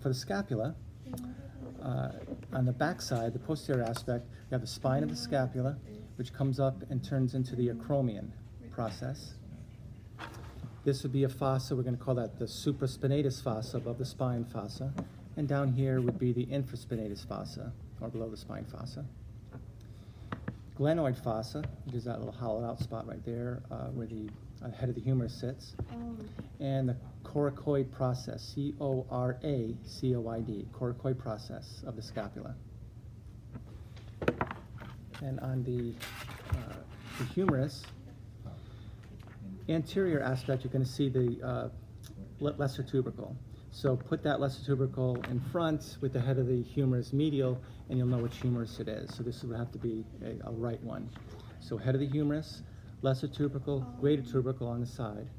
for the scapula, on the back side, the posterior aspect, you have the spine of the scapula, which comes up and turns into the acromion process. This would be a fossa. We're going to call that the supraspinatus fossa, above the spine fossa. And down here would be the infraspinatus fossa, or below the spine fossa. Glenoid fossa, which is that little hollowed out spot right there where the head of the humerus sits. And the coracoid process, C-O-R-A-C-O-I-D, coracoid process of the scapula. And on the humerus, anterior aspect, you're going to see the lesser tubercle. So put that lesser tubercle in front with the head of the humerus medial, and you'll know which humerus it is. So this would have to be a right one. So head of the humerus, lesser tubercle, greater tubercle on the side.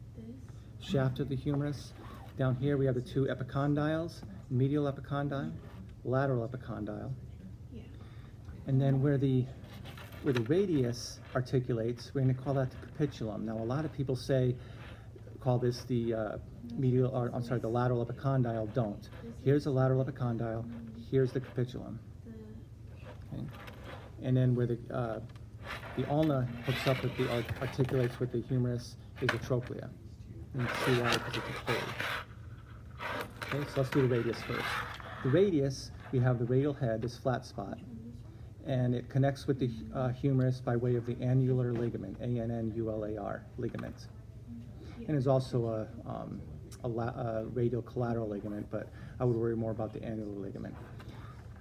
Shaft of the humerus. Down here we have the two epicondyles, medial epicondyle, lateral epicondyle. And then where the radius articulates, we're going to call that the capitulum. Now a lot of people call this the the lateral epicondyle. Don't. Here's the lateral epicondyle, here's the capitulum. Okay. And then where the ulna hooks up with articulates with the humerus is the trochlea. And you can see why, because it's a fold. Okay, so let's do the radius first. The radius, we have the radial head, this flat spot, and it connects with the humerus by way of the annular ligament, A-N-N-U-L-A-R ligament. And there's also a radial collateral ligament, but I would worry more about the annular ligament.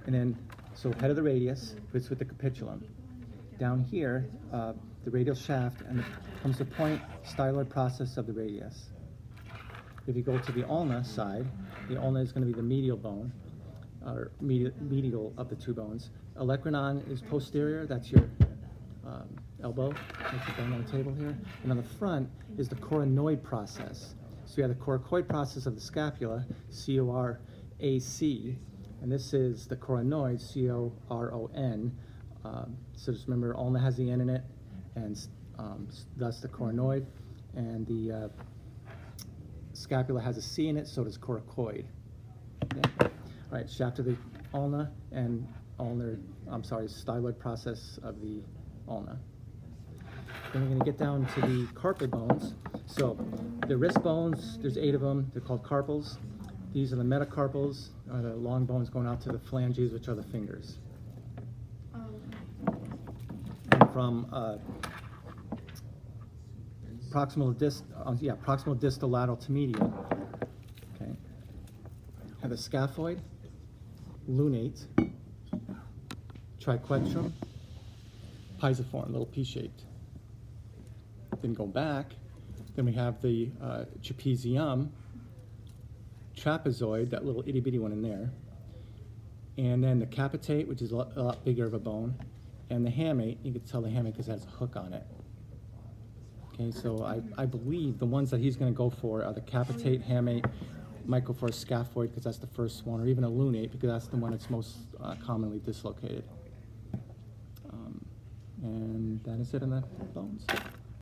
And then, so head of the radius fits with the capitulum. Down here, the radial shaft, and comes the point styloid process of the radius. If you go to the ulna side, the ulna is going to be the medial bone, or medial of the two bones. Olecranon is posterior, that's your elbow, that's the bone on the table here. And on the front is the coronoid process. So you have the coracoid process of the scapula, C-O-R-A-C, and this is the coronoid, C-O-R-O-N. So just remember, ulna has the N in it, and thus the coronoid, and the scapula has a C in it, so does coracoid. Okay. All right, shaft of the ulna and styloid process of the ulna. Then we're going to get down to the carpal bones. So the wrist bones, there's 8 of them. They're called carpals. These are the metacarpals, or the long bones going out to the phalanges, which are the fingers. And from proximal distal lateral to medial. Okay. Have the scaphoid, lunate, triquetrum, pisiform, little P-shaped. Then go back, then we have the trapezium, trapezoid, that little itty-bitty one in there, and then the capitate, which is a lot bigger of a bone, and the hamate. You can tell the hamate because it has a hook on it. Okay, so I believe the ones that he's going to go for are the capitate, hamate, might go for a scaphoid because that's the first one, or even a lunate because that's the one that's most commonly dislocated. And that is it on the bones.